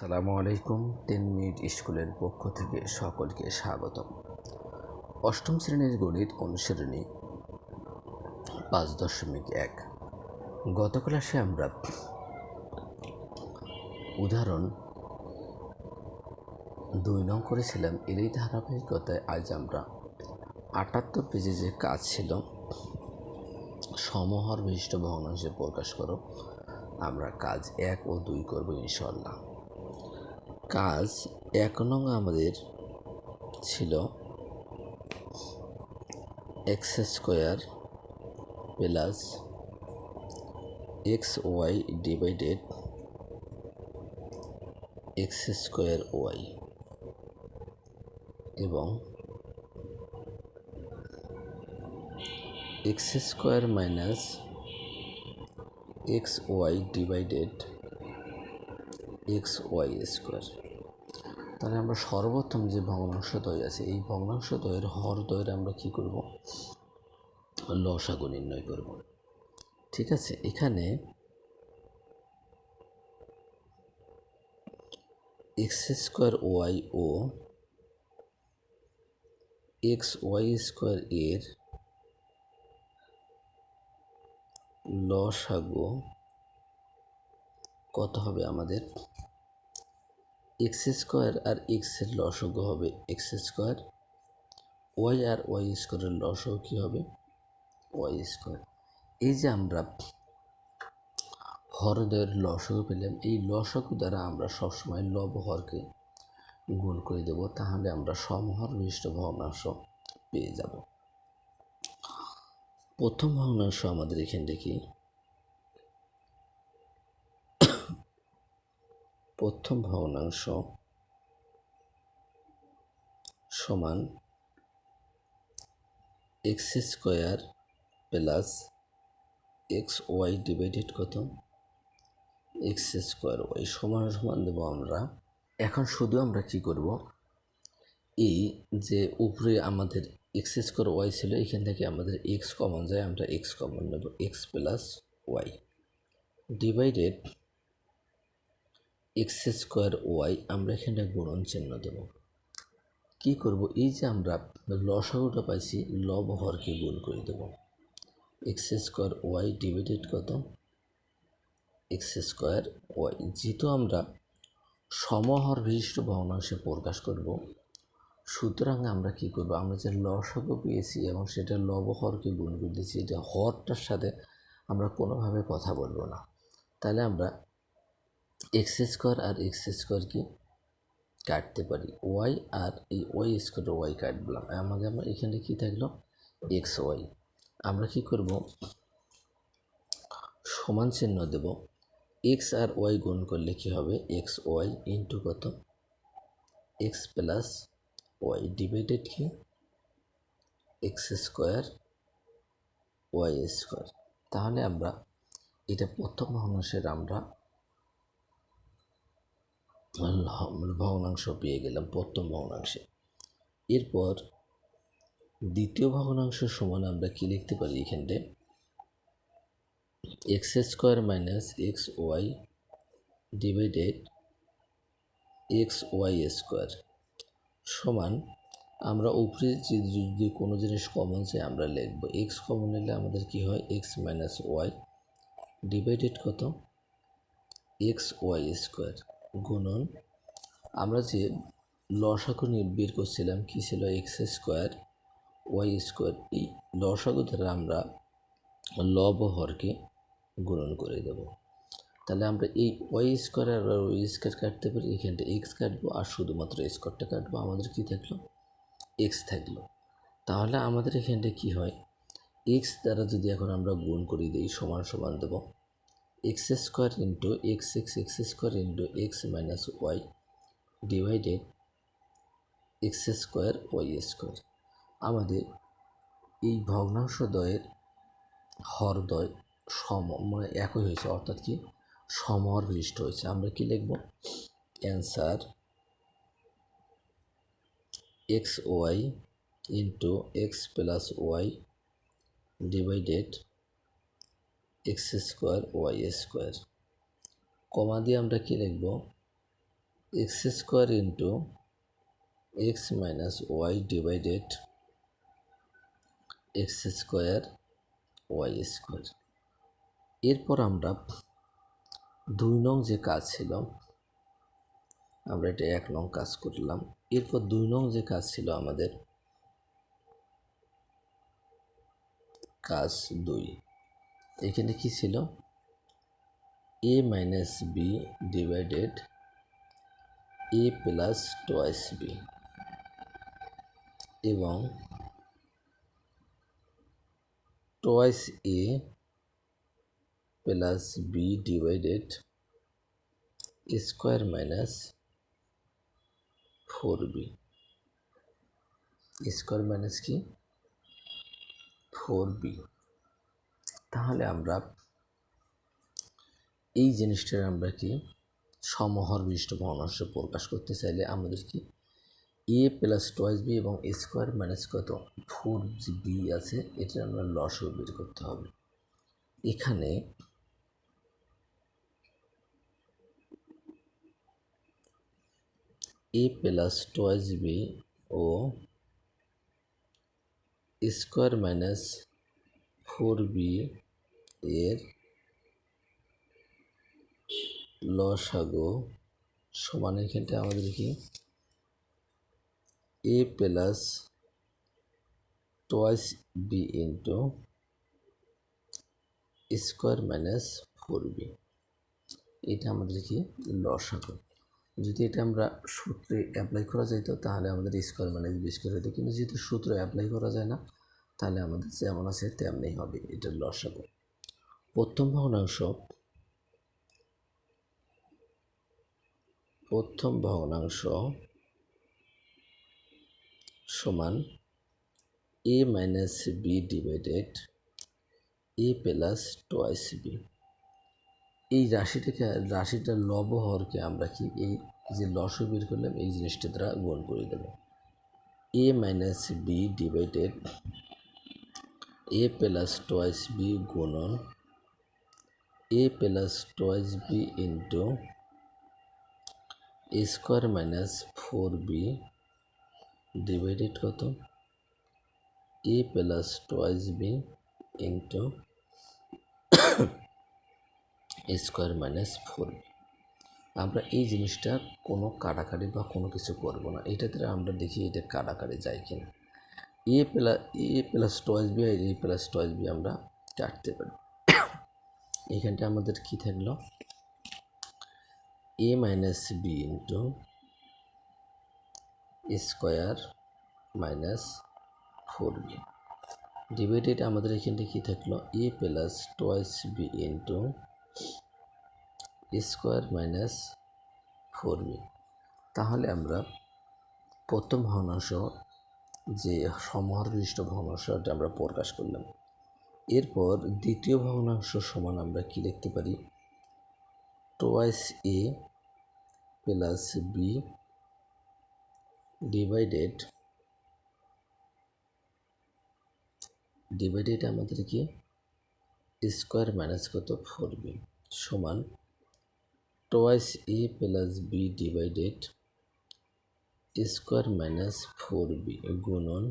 আসসালামু আলাইকুম। 10 মিনিট স্কুলের পক্ষ থেকে সকলকে স্বাগতম। অষ্টম শ্রেণীর গণিত অনুশীলনী 5.1। গত ক্লাসে আমরা উদাহরণ 2 নং করেছিলাম। এরই ধারাবাহিকতায় আজ আমরা 78 পেজে যে কাজ ছিল সমহর বিশিষ্ট ভগ্নাংশে প্রকাশ করো, আমরা কাজ 1 ও 2 করব ইনশাআল্লাহ। কাজ 1 নং আমাদের ছিল x square plus x y divided x square y এবং x square minus x y divided x y square. তাহলে আমরা সর্বপ্রথম যে ভগ্নাংশদ্বয় আছে এই ভগ্নাংশদ্বয়ের হরদ্বয়ের আমরা কি করব, লসাগু নির্ণয় করব। ঠিক আছে, এখানে এক্স স্কোয়ার ওয়াই ও এক্স ওয়াই স্কোয়ার এর লসাগু কত হবে? আমাদের এক্স স্কোয়ার আর এক্সের লসাগু হবে এক্স স্কোয়ার, ওয়াই আর ওয়াই স্কোয়ারের লসাগু কী হবে? Y square. এই যে আমরা হরদ্বয়ের লসাগু পেলাম, এই লসাগু দ্বারা আমরা সবসময় লব হরকে গুণ করে দেব, তাহলে আমরা সমহর বিশিষ্ট ভগ্নাংশ পেয়ে যাব। প্রথম ভগ্নাংশ আমাদের এখান থেকে প্রথম ভগ্নাংশ সমান x square plus x y divided কত? এক্স স্কোয়ার ওয়াই সমান সমান দেব আমরা। এখন শুধু আমরা কি করব, এই যে উপরে আমাদের এক্স স্কোয়ার ওয়াই ছিল, এখান থেকে আমাদের এক্স কমন যায়, আমরা এক্স কমন নেব, x plus y divided x square y, আমরা এখানে গুণন চিহ্ন দেব। কি করব, এই যে আমরা লসাগুটা পাইছি লব হরকে গুণ করে দেব, এক্স স্কোয়ার ওয়াই ডিভাইডেড কত? X square y. যেহেতু আমরা সমহর বিশিষ্ট ভগ্নাংশে প্রকাশ করব, সুতরাং আমরা কি করব, আমরা যে লসাগু পেয়েছি এবং সেটা লব হরকে গুণ করে দিয়েছি, এটা হরটার সাথে আমরা কোনোভাবে কথা বলবো না। তাহলে আমরা এক্স স্কোয়ার আর এক্স স্কোয়ার কি কাটতে পারি, ওয়াই আর এই ওয়াই স্কোয়ার ওয়াই কাটলাম, আমাদের আমরা এখানে কি থাকলো এক্স ওয়াই। আমরা কি করব, সমান চিহ্ন দেব, এক্স আর ওয়াই গুণ করলে কি হবে, এক্স ওয়াই ইন্টু কত? এক্স প্লাস ওয়াই ডিভাইডেড কি এক্স স্কোয়ার ওয়াই স্কোয়ার। তাহলে আমরা এটা প্রথম ভগ্নাংশের আমরা ভগ্নাংশ পেয়ে গেলাম প্রথম ভগ্নাংশে। এরপর দ্বিতীয় ভগ্নাংশ সমান আমরা কি লিখতে পারি, এখানে x square minus x y divided x y square সমান, আমরা উপরে যদি কোনো জিনিস কমন চাই আমরা লিখব, এক্স কমন নিলে আমাদের কি হয়, এক্স মাইনাস ওয়াই ডিভাইডেড কত? এক্স ওয়াই স্কোয়ার গুণন, আমরা যে লসাগু বের করছিলাম কি ছিল, এক্স স্কোয়ার ওয়াই স্কোয়ার, এই লসাগু দ্বারা আমরা লব হরকে গুণন করে দেব। তাহলে আমরা এই ওয়াই স্কোয়ার আর ওয়াই স্কোয়ার কাটতে পারি, এখানটা এক্স কাটবো আর শুধুমাত্র স্কোয়ারটা কাটবো, আমাদের কি থাকলো, এক্স থাকলো। তাহলে আমাদের এখানটা কি হয়, এক্স দ্বারা যদি এখন আমরা গুণ করে দিই, সমান সমান দেব x square into x x square into x minus y divided x square y square. আমাদের এই ভগ্নাংশদ্বয়ের হরদ্বয় মানে একই হয়েছে, অর্থাৎ কি সমহর বিশিষ্ট হয়েছে। আমরা কি লিখব, answer x y into x plus y divided x square y square, comma দিয়ে আমরা কি লিখব, x square into x minus y divided x square y square. এরপর আমরা 2 নং যে কাজ ছিল, আমরা এটা 1 নং কাজ করলাম। এরপর 2 নং যে কাজ ছিল আমাদের, কাজ 2, এখানে কি ছিল, a minus b divided a plus twice b এবং twice a plus b divided square minus 4b। Square minus কি 4b। তাহলে আমরা এই জিনিসটার আমরা কি সমহর বিশিষ্ট ভগ্নাংশ প্রকাশ করতে চাইলে আমাদের কি এ প্লাস টোয়াইস বি এবং স্কোয়ার মাইনাস কত 4b আছে, এটা আমরা লসও বের করতে হবে। এখানে এ প্লাস টোয়াইস বি ও স্কোয়ার মাইনাস 4b এর লসাগু সমান এখানটা আমাদের কি a plus twice b into square minus 4b, এটা আমাদের কি লসাগু। যদি এটা আমরা সূত্রে অ্যাপ্লাই করা যেত তাহলে আমাদের স্কোয়ার মাইনাস বি স্কোয়ার হতো, কিন্তু যেহেতু সূত্র অ্যাপ্লাই করা যায় না তাহলে আমাদের যেমন আছে তেমনি হবে, এটার লসাগু। প্রথম ভগ্নাংশ সমান এ minus b divided a plus twice B. এই রাশিটার লবহরকে আমরা কি এই যে লসও বের করলাম এই জিনিসটা দ্বারা গুণ করে দেব। A minus b divided a plus twice b গুণন a plus twice b into square minus 4b divided কত a plus twice b into square minus 4b। আমরা এই জিনিসটা কোনো কাটাকাটি বা কোনো কিছু করব না, এটাতে আমরা দেখি এটা কাটাকাটি যায় কিনা। এ প্লাস টোয়াইস বি আর এ প্লাস টোয়াইস বি আমরা কাটতে পারি। এখানটা আমাদের কি থাকলো a minus b into square minus 4b divided আমাদের এখানটা কি থাকলো a plus twice b into square minus 4b। তাহলে আমরা প্রথম ভগ্নাংশ যে সমহর বিশিষ্ট ভগ্নাংশটা আমরা প্রকাশ করলাম। এরপর দ্বিতীয় ভগ্নাংশ সমান আমরা কি লিখতে পারি twice a plus b divided আমাদের কি স্কোয়ার মাইনাস কত 4b সমান twice a plus b divided square minus 4b গুণন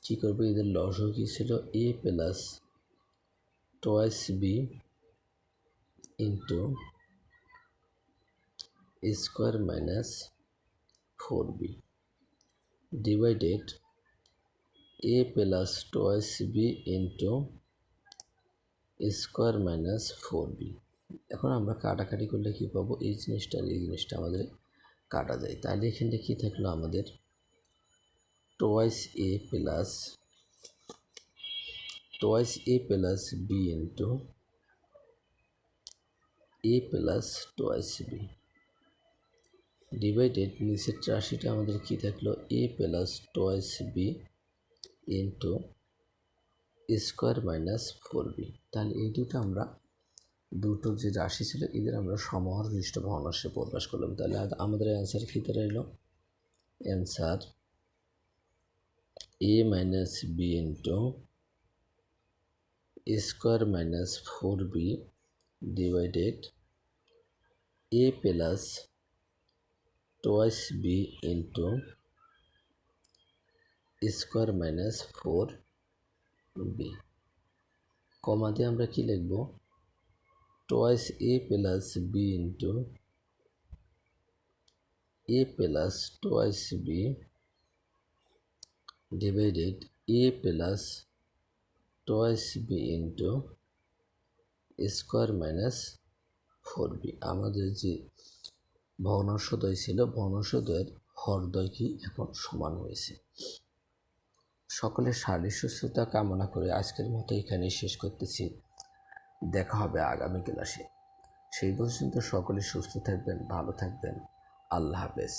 কী করবো এদের লসও কী ছিল a plus twice b into square minus 4b divided a plus twice b into square minus 4b। এখন আমরা কাটাকাটি করলে কী পাবো এই জিনিসটা আর এই জিনিসটা আমাদের কাটা যায়, তাহলে এখানে কী থাকলো আমাদের twice a plus b into a plus twice b divided নিচের রাশিটা আমাদের কী থাকলো a plus twice b into square minus 4b। তাহলে এই দুটো যে রাশি ছিল এদের আমরা সমহর বিশিষ্ট ভগ্নাংশে প্রকাশ করলাম। তাহলে আমাদের অ্যান্সার কী রইল, answer a minus b into square minus 4b divided a plus twice b into square minus 4b, comma দিয়ে আমরা কি লিখব, twice a plus b into a plus twice b divided a plus twice b into square minus 4b। আমাদের যে ভগ্নাংশদ্বয় ছিল, ভগ্নাংশদ্বয়ের হরদ্বয় কি এখন সমান হয়েছে। সকলের শারীরিক সুস্থতা কামনা করে আজকের মতো এখানেই শেষ করতেছি। দেখা হবে আগামী ক্লাসে। সেই পর্যন্ত সকলে সুস্থ থাকবেন, ভালো থাকবেন। আল্লাহ হাফেজ।